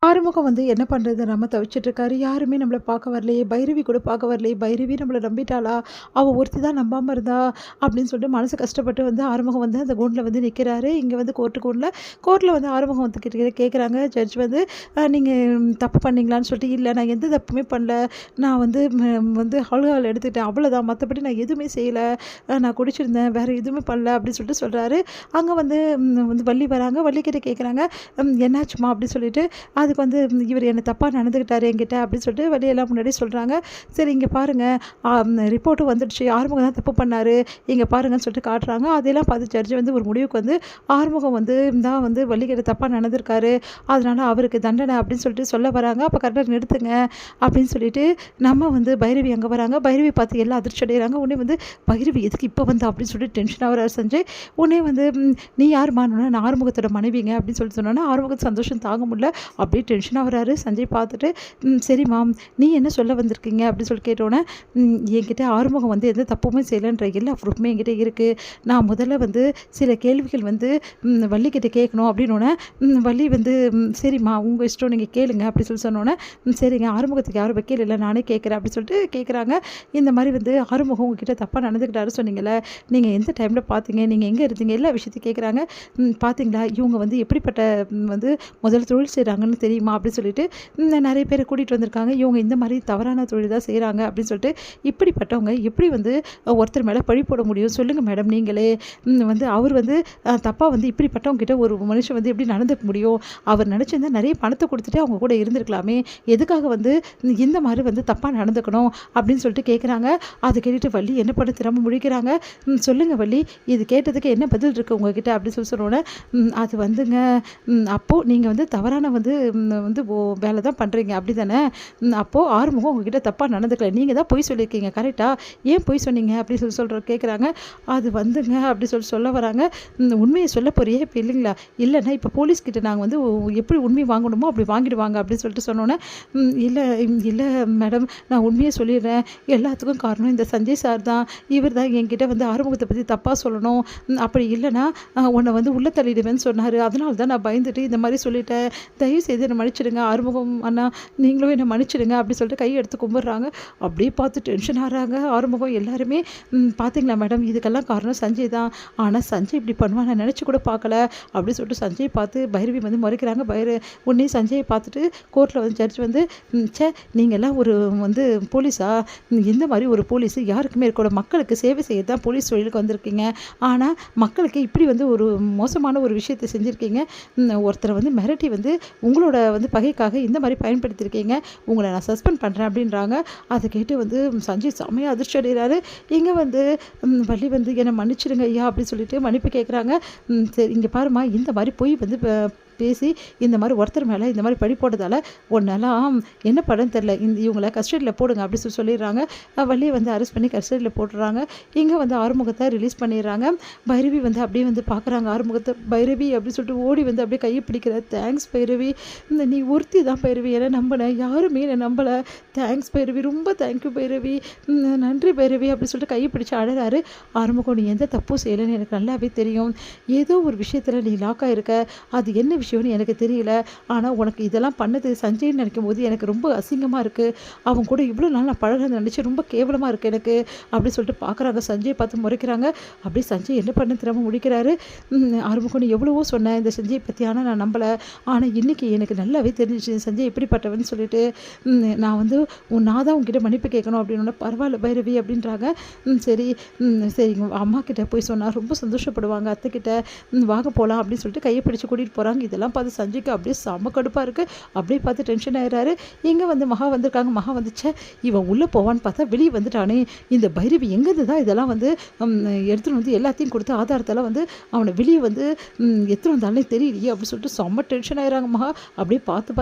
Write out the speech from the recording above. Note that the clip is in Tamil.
ஆறுமுகம் வந்து என்ன பண்ணுறது நம்ம தவிச்சிட்ருக்காரு. யாருமே நம்மளை பார்க்க வரலையே, பைரவி கூட பார்க்க வரலையே, பைரவி நம்மளை நம்பிட்டாளா, அவள் ஒருத்தி தான் நம்பாமல் இருந்தா அப்படின்னு சொல்லிட்டு மனசு கஷ்டப்பட்டு வந்து ஆறுமுகம் வந்து அந்த கூண்டில் வந்து நிற்கிறாரு. இங்கே வந்து கோர்ட்டில் வந்து ஆறுமுகம் வந்து கிட்ட கேட்குறாங்க. ஜட்ஜ் வந்து நீங்கள் தப்பு பண்ணீங்களான்னு சொல்லிட்டு, இல்லை நான் எந்த தப்புமே பண்ணல, நான் வந்து வந்து ஆல்கஹால் எடுத்துக்கிட்டேன் அவ்வளோதான், மற்றபடி நான் எதுவுமே செய்யலை, நான் குடிச்சிருந்தேன், வேறு எதுவுமே பண்ணல அப்படின்னு சொல்லிட்டு சொல்கிறாரு. அங்கே வந்து வந்து வள்ளி வராங்க. வள்ளிக்கிட்ட கேட்குறாங்க, என்னாச்சுமா அப்படின்னு சொல்லிட்டு. அதுக்கு வந்து இவர் என்னை தப்பாக நடந்துக்கிட்டாரு என்கிட்ட அப்படின்னு சொல்லிட்டு வெளியெல்லாம் முன்னாடி சொல்கிறாங்க. சரி இங்கே பாருங்கள், ரிப்போர்ட்டும் வந்துடுச்சு, ஆறுமுகம் தான் தப்பு பண்ணார், இங்கே பாருங்கன்னு சொல்லிட்டு காட்டுறாங்க. அதெல்லாம் பார்த்து ஜட்ஜு வந்து ஒரு முடிவுக்கு வந்து ஆறுமுகம் வந்து தான் வந்து வள்ளிக்கிட்ட தப்பாக நடந்திருக்காரு, அதனால் அவருக்கு தண்டனை அப்படின்னு சொல்லிட்டு சொல்ல வராங்க. அப்போ கரெக்டாக நிறுத்துங்க அப்படின்னு சொல்லிட்டு நம்ம வந்து பைரவி அங்கே வராங்க. பைரவி பார்த்து எல்லாம் அதிர்ச்சி அடைகிறாங்க. உடனே வந்து பைரவி எதுக்கு இப்போ வந்து அப்படின்னு சொல்லிட்டு டென்ஷனாக வர செஞ்சு உடனே வந்து நீ யார் மாறணுன்னா நான் ஆறுமுகத்தோட மனைவிங்க அப்படின்னு சொல்லிட்டு சொன்னோன்னா ஆறுமுகத்து சந்தோஷம் தாங்க முடியல, அப்படியே டென்ஷனாக வராரு. சஞ்சய் பார்த்துட்டு சரிம்மா நீ என்ன சொல்ல வந்திருக்கீங்க அப்படின்னு சொல்லி கேட்டோன்னே, என்கிட்ட ஆறுமுகம் வந்து எந்த தப்புமே செய்யலைன்ற எல்லா ப்ரூஃப்மே என்கிட்ட இருக்குது, நான் முதல்ல வந்து சில கேள்விகள் வந்து வள்ளிக்கிட்ட கேட்கணும் அப்படின்னோடனே வள்ளி வந்து சரிம்மா உங்கள் இஷ்டம் நீங்கள் கேளுங்க அப்படி சொல்லி சொன்னோன்னே, சரிங்க ஆறுமுகத்துக்கு யாரும் வைக்கல, இல்லை நானே கேட்குறேன் அப்படி சொல்லிட்டு கேட்குறாங்க. இந்த மாதிரி வந்து ஆறுமுகம் உங்ககிட்ட தப்பாக நடந்துக்கிட்டாரு சொன்னீங்களே, நீங்கள் எந்த டைமில் பார்த்தீங்க, நீங்கள் எங்கே இருந்தீங்க, எல்லா விஷயத்தையும் கேட்குறாங்க. பார்த்தீங்களா இவங்க வந்து எப்படிப்பட்ட வந்து முதல்ல தொழில் செய்கிறாங்கன்னு தெரியுமா அப்படின்னு சொல்லிட்டு நிறைய பேரை கூட்டிகிட்டு வந்திருக்காங்க. இவங்க இந்த மாதிரி தவறான தொழில் தான் செய்கிறாங்க அப்படின்னு சொல்லிட்டு, இப்படிப்பட்டவங்க எப்படி வந்து ஒருத்தர் மேலே பழி போட முடியும் சொல்லுங்கள் மேடம், நீங்களே வந்து அவர் வந்து தப்பாக வந்து இப்படிப்பட்டவங்க கிட்ட ஒரு மனுஷன் வந்து எப்படி நடந்துக்க முடியும், அவர் நினச்சிருந்தா நிறைய பணத்தை கொடுத்துட்டு அவங்க கூட இருந்திருக்கலாமே, எதுக்காக வந்து இந்த மாதிரி வந்து தப்பாக நடந்துக்கணும் அப்படின்னு சொல்லிட்டு கேட்குறாங்க. அதை கேட்டுட்டு வள்ளி என்ன பண்ண திறமை முடிக்கிறாங்க. சொல்லுங்கள் வள்ளி, இது கேட்டதுக்கு என்ன பதில் இருக்குது உங்ககிட்ட அப்படின்னு சொல்லி சொன்னோன்னே, அது வந்துங்க அப்போது நீங்கள் வந்து தவறான வந்து வந்து வேலை தான் பண்ணுறீங்க அப்படி தானே, அப்போது ஆறுமுகம் உங்ககிட்ட தப்பாக நடந்துக்கல, நீங்கள் தான் பொய் சொல்லியிருக்கீங்க கரெக்டாக, ஏன் பொய் சொன்னீங்க அப்படி சொல்லி கேட்குறாங்க. அது வந்துங்க அப்படி சொல்ல வராங்க. உண்மையை சொல்ல போறியே இப்போ இல்லைங்களா, இல்லைன்னா இப்போ போலீஸ்கிட்ட நாங்கள் வந்து எப்படி உண்மையை வாங்கணுமோ அப்படி வாங்கிடுவாங்க அப்படின்னு சொல்லிட்டு சொன்னோன்னே, இல்லை இல்லை மேடம் நான் உண்மையை சொல்லிடுறேன், எல்லாத்துக்கும் காரணம் இந்த சஞ்சய் சார் தான், இவர் தான் என்கிட்ட வந்து ஆறுமுகத்தை பற்றி தப்பாக சொல்லணும், அப்படி இல்லைன்னா உன்னை வந்து உள்ள தள்ளிடுவேன்னு சொன்னார், அதனால தான் நான் பயந்துட்டு இந்த மாதிரி சொல்லிட்டேன், தயவு செய்து என்னை மன்னிச்சிடுங்க ஆறுமுகம் அண்ணா, நீங்களும் என்னை மன்னிச்சிடுங்க அப்படி சொல்லிட்டு கை எடுத்து கும்பிட்றாங்க. அப்படியே பார்த்து டென்ஷன் ஆகிறாங்க ஆறுமுகம் எல்லாருமே. பார்த்தீங்களா மேடம் இதுக்கெல்லாம் காரணம் சஞ்சய் தான், ஆனால் சஞ்சய் இப்படி பண்ணுவான் நான் நினச்சி கூட பார்க்கல அப்படின்னு சொல்லிட்டு சஞ்சய் பார்த்து பைரவி வந்து முறைக்கிறாங்க. உடனே சஞ்சயை பார்த்துட்டு கோர்ட்டில் வந்து ஜட்ஜ் வந்து நீங்கள்லாம் ஒரு வந்து போலீஸா, இந்த மாதிரி ஒரு போலீஸ் யாருக்குமே இருக்கக்கூட, மக்களுக்கு சேவை செய்ய தான் போலீஸ் தொழிலுக்கு வந்திருக்கீங்க, ஆனால் மக்களுக்கு இப்படி வந்து ஒரு மோசமான ஒரு விஷயத்தை செஞ்சுருக்கீங்க, ஒருத்தரை வந்து மிரட்டி வந்து உங்களோட வந்து பகைக்காக இந்த மாதிரி பயன்படுத்தியிருக்கீங்க, உங்களை நான் சஸ்பெண்ட் பண்ணுறேன் அப்படின்றாங்க. அதை கேட்டு வந்து சஞ்சய் செம்மையாக அதிர்ச்சி அடைகிறாரு. இங்கே வந்து வள்ளி வந்து என்னை மன்னிச்சிடுங்க ஐயா அப்படின்னு சொல்லிட்டு மன்னிப்பு கேட்குறாங்க. சரி இங்கே பாருமா, இந்த மாதிரி போய் வந்து பேசி இந்த மாதிரி ஒருத்தர் மேலே இந்த மாதிரி பழி போட்டதால் ஒன்றெல்லாம் என்ன படம் தெரில, இவங்களை கஸ்டடியில் போடுங்க அப்படி சொல்லிடுறாங்க. வள்ளியை வந்து அரெஸ்ட் பண்ணி கஸ்டடியில் போட்டுடுறாங்க. இங்கே வந்து ஆறுமுகத்தை ரிலீஸ் பண்ணிடுறாங்க. பைரவி வந்து அப்படியே வந்து பார்க்குறாங்க ஆறுமுகத்தை. பைரவி அப்படின்னு சொல்லிட்டு ஓடி வந்து அப்படியே கையை பிடிக்கிற, தேங்க்ஸ் பைரவி, நீ ஒருத்தி தான் பைரவி, என்னை நம்பினேன், யாருமே என்னை நம்பலை, தேங்க்ஸ் பைரவி, ரொம்ப தேங்க்யூ பைரவி, நன்றி பைரவி அப்படி சொல்லிட்டு கையை பிடிச்சி அழகாரு. ஆறுமுகம் நீ எந்த தப்பும் செய்யலைன்னு எனக்கு நல்லாவே தெரியும், ஏதோ ஒரு விஷயத்தில் நீ லாக்காக இருக்க, அது என்ன விஷயம்னு எனக்கு தெரியல, ஆனால் உனக்கு இதெல்லாம் பண்ணது சஞ்சய்னு நினைக்கும் போது எனக்கு ரொம்ப அசிங்கமாக இருக்குது, அவங்க கூட இவ்வளோ நாள் நான் பழக நினச்சி ரொம்ப கேவலமாக இருக்குது எனக்கு அப்படி சொல்லிட்டு பார்க்குறாங்க. சஞ்சய் பார்த்து முறைக்கிறாங்க. அப்படியே சஞ்சய் என்ன பண்ண திறமை முடிக்கிறாரு. ஆறுமுகம் எவ்வளவோ சொன்னேன் இந்த சஞ்சய் பற்றி, ஆனால் நான் நம்பலை, ஆனால் இன்றைக்கி எனக்கு நல்லாவே தெரிஞ்சிச்சு சஞ்சய் எப்படிப்பட்டவன்னு சொல்லிட்டு, நான் வந்து நான் தான் உங்ககிட்ட மன்னிப்பு கேட்கணும் அப்படின்னு. பரவாயில்ல பைரவி அப்படின்றாங்க. சரி சரிங்க அம்மா கிட்ட போய் சொன்னால் ரொம்ப சந்தோஷப்படுவாங்க, அத்தைக்கிட்ட வாங்க போகலாம் அப்படின்னு சொல்லிட்டு கையை பிடிச்சி கூட்டிகிட்டு போகிறாங்க. இதெல்லாம் பார்த்து சஞ்சய்க்கு அப்படியே செம கடுப்பாக இருக்குது. அப்படியே பார்த்து டென்ஷன் ஆகிறாரு. இங்கே வந்து மகா வந்திருக்காங்க. மகா வந்துச்சே இவன் உள்ளே போவான்னு பார்த்தா வெளியே வந்துட்டானே, இந்த பைரவி எங்கேருந்து தான் இதெல்லாம் வந்து எடுத்துகிட்டு வந்து எல்லாத்தையும் கொடுத்து ஆதாரத்தெல்லாம் வந்து அவனை வெளியே வந்து எடுத்துகிட்டு வந்தாலே தெரியலையே அப்படின்னு சொல்லிட்டு செம்ம டென்ஷன் ஆகிறாங்க மகா. அப்படியே பார்த்து